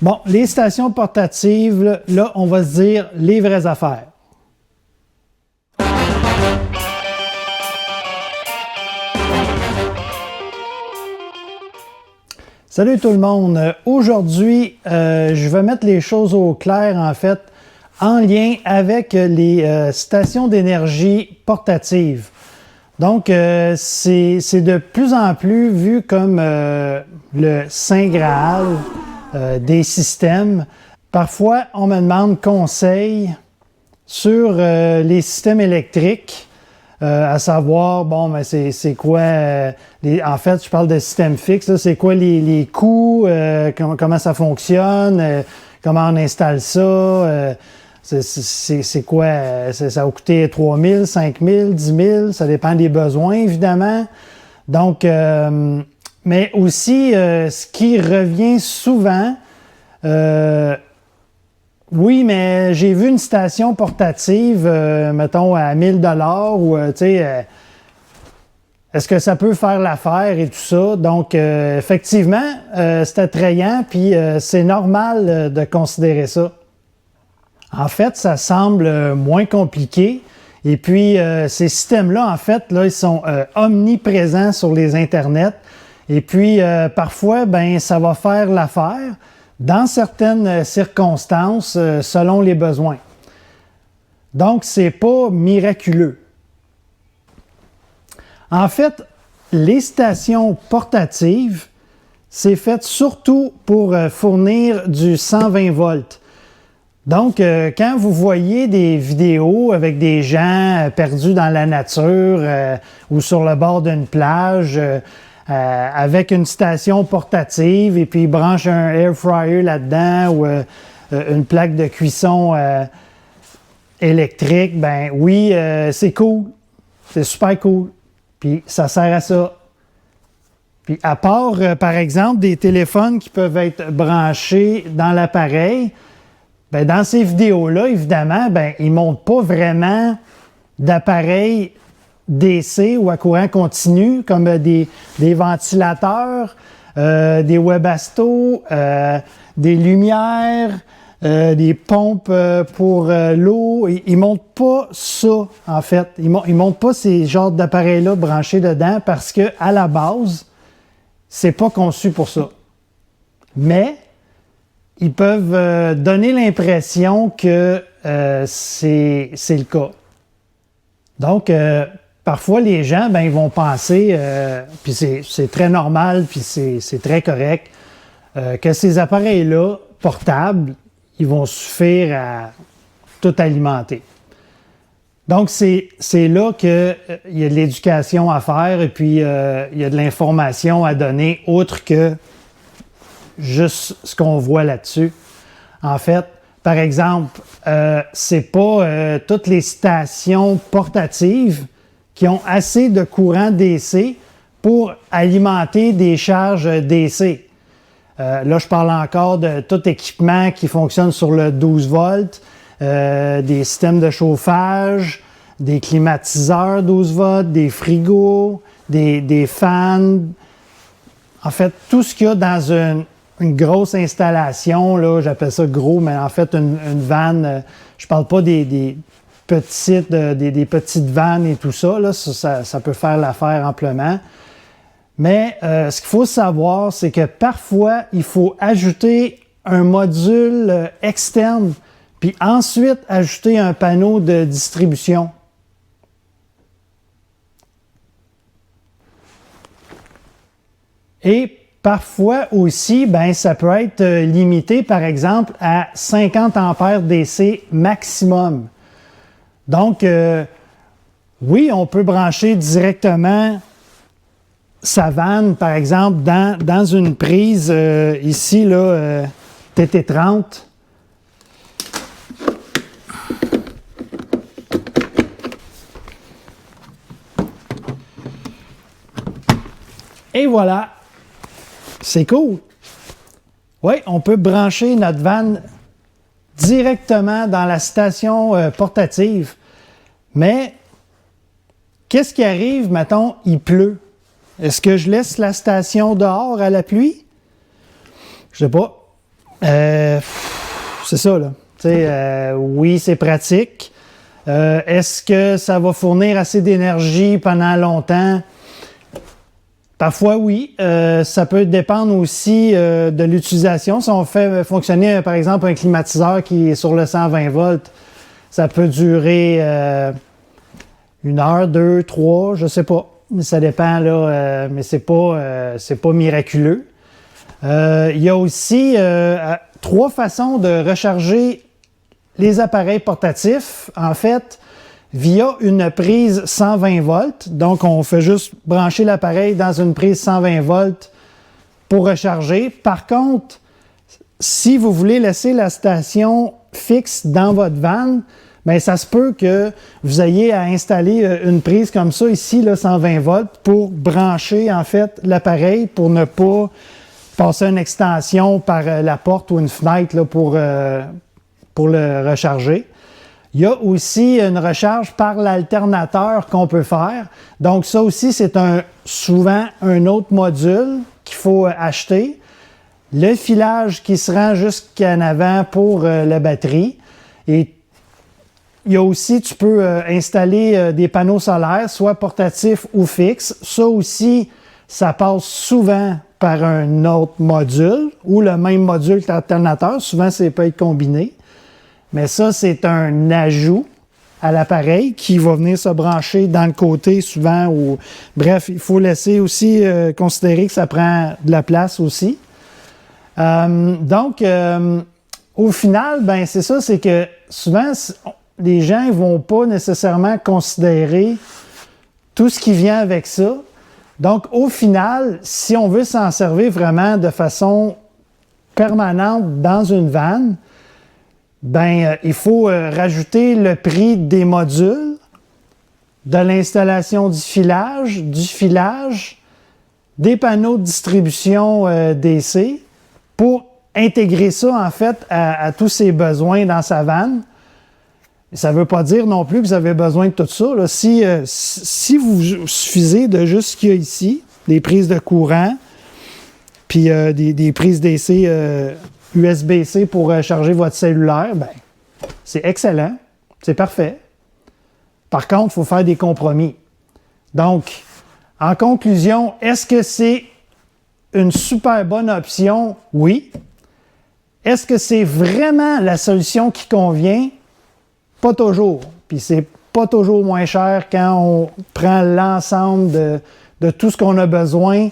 Bon, les stations portatives, là, on va se dire les vraies affaires. Salut tout le monde! Aujourd'hui, je vais mettre les choses au clair, en fait, en lien avec les stations d'énergie portatives. Donc, c'est de plus en plus vu comme le Saint Graal des systèmes. Parfois, on me demande conseil sur les systèmes électriques, à savoir, bon, ben c'est quoi, en fait, je parle de système fixe, c'est quoi les coûts, comment ça fonctionne, comment on installe ça, c'est quoi, ça va coûter 3 000, 5 000, 10 000, ça dépend des besoins, évidemment. Donc, mais aussi, ce qui revient souvent, oui, mais j'ai vu une station portative, mettons, à 1 000 $ ou, tu sais, est-ce que ça peut faire l'affaire et tout ça? Donc, effectivement, c'est attrayant, puis c'est normal de considérer ça. En fait, ça semble moins compliqué. Et puis, ces systèmes-là, en fait, là, ils sont omniprésents sur les Internets. Et puis, parfois, ben, ça va faire l'affaire dans certaines circonstances, selon les besoins. Donc, c'est pas miraculeux. En fait, les stations portatives, c'est fait surtout pour fournir du 120 volts. Donc, quand vous voyez des vidéos avec des gens perdus dans la nature ou sur le bord d'une plage avec une station portative et puis ils branchent un air fryer là-dedans ou une plaque de cuisson électrique, ben oui, c'est cool, c'est super cool, puis ça sert à ça. Puis à part, par exemple, des téléphones qui peuvent être branchés dans l'appareil, ben, dans ces vidéos-là, évidemment, ben, ils ne montrent pas vraiment d'appareils DC ou à courant continu, comme des ventilateurs, des Webasto, des lumières, des pompes pour l'eau. Ils ne montrent pas ça, en fait. Ils ne montrent pas ces genres d'appareils-là branchés dedans parce qu'à la base, c'est pas conçu pour ça. Mais ils peuvent donner l'impression que c'est le cas. Donc, parfois, les gens, ben, ils vont penser, puis c'est très normal, puis c'est très correct, que ces appareils-là, portables, ils vont suffire à tout alimenter. Donc, c'est là qu'il y a de l'éducation à faire et puis il y a de l'information à donner, autre que juste ce qu'on voit là-dessus. En fait, par exemple, c'est pas toutes les stations portatives qui ont assez de courant DC pour alimenter des charges DC. Là, je parle encore de tout équipement qui fonctionne sur le 12 volts, des systèmes de chauffage, des climatiseurs 12 volts, des frigos, des fans. En fait, tout ce qu'il y a dans une grosse installation, là, j'appelle ça gros, mais en fait, une vanne, je parle pas des petites vannes et tout ça, là, ça peut faire l'affaire amplement. Mais ce qu'il faut savoir, c'est que parfois, il faut ajouter un module externe, puis ensuite ajouter un panneau de distribution. Et parfois aussi, ben, ça peut être limité, par exemple, à 50 ampères DC maximum. Donc, oui, on peut brancher directement sa vanne, par exemple, dans une prise ici, là, TT30. Et voilà, c'est cool. Oui, on peut brancher notre vanne directement dans la station portative. Mais qu'est-ce qui arrive, mettons, il pleut? Est-ce que je laisse la station dehors à la pluie? Je sais pas. C'est ça, là. Oui, c'est pratique. Est-ce que ça va fournir assez d'énergie pendant longtemps? Parfois, oui. Ça peut dépendre aussi de l'utilisation. Si on fait fonctionner, par exemple, un climatiseur qui est sur le 120 volts, ça peut durer 1 heure, 2, 3, je sais pas. Mais ça dépend, là. Mais c'est pas miraculeux. Il y a aussi 3 façons de recharger les appareils portatifs, en fait, via une prise 120 volts. Donc, on fait juste brancher l'appareil dans une prise 120 volts pour recharger. Par contre, si vous voulez laisser la station fixe dans votre van, bien, ça se peut que vous ayez à installer une prise comme ça, ici, là, 120 volts, pour brancher, en fait, l'appareil pour ne pas passer une extension par la porte ou une fenêtre là, pour le recharger. Il y a aussi une recharge par l'alternateur qu'on peut faire. Donc ça aussi, c'est souvent un autre module qu'il faut acheter. Le filage qui se rend jusqu'en avant pour la batterie. Et il y a aussi, tu peux installer des panneaux solaires, soit portatifs ou fixes. Ça aussi, ça passe souvent par un autre module ou le même module que l'alternateur. Souvent, ça peut être combiné. Mais ça, c'est un ajout à l'appareil qui va venir se brancher dans le côté souvent. Bref, il faut laisser aussi considérer que ça prend de la place aussi. Donc, au final, ben c'est ça, c'est que souvent, les gens ne vont pas nécessairement considérer tout ce qui vient avec ça. Donc, au final, si on veut s'en servir vraiment de façon permanente dans une vanne, ben, il faut rajouter le prix des modules, de l'installation du filage, des panneaux de distribution DC pour intégrer ça, en fait, à tous ses besoins dans sa vanne. Ça ne veut pas dire non plus que vous avez besoin de tout ça. Là. Si vous suffisez de juste ce qu'il y a ici, des prises de courant, puis des prises DC USB-C pour charger votre cellulaire, ben, c'est excellent, c'est parfait. Par contre, il faut faire des compromis. Donc, en conclusion, est-ce que c'est une super bonne option? Oui. Est-ce que c'est vraiment la solution qui convient? Pas toujours. Puis c'est pas toujours moins cher quand on prend l'ensemble de tout ce qu'on a besoin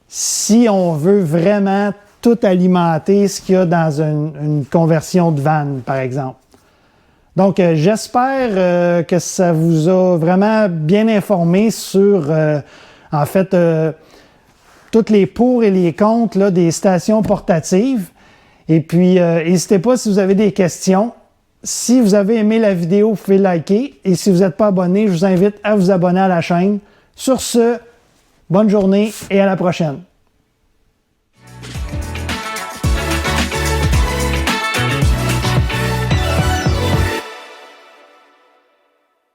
si on veut vraiment tout alimenter ce qu'il y a dans une conversion de vanne, par exemple. Donc, j'espère que ça vous a vraiment bien informé sur, en fait, tous les pour et les contre là, des stations portatives. Et puis, n'hésitez pas si vous avez des questions. Si vous avez aimé la vidéo, vous pouvez liker. Et si vous n'êtes pas abonné, je vous invite à vous abonner à la chaîne. Sur ce, bonne journée et à la prochaine.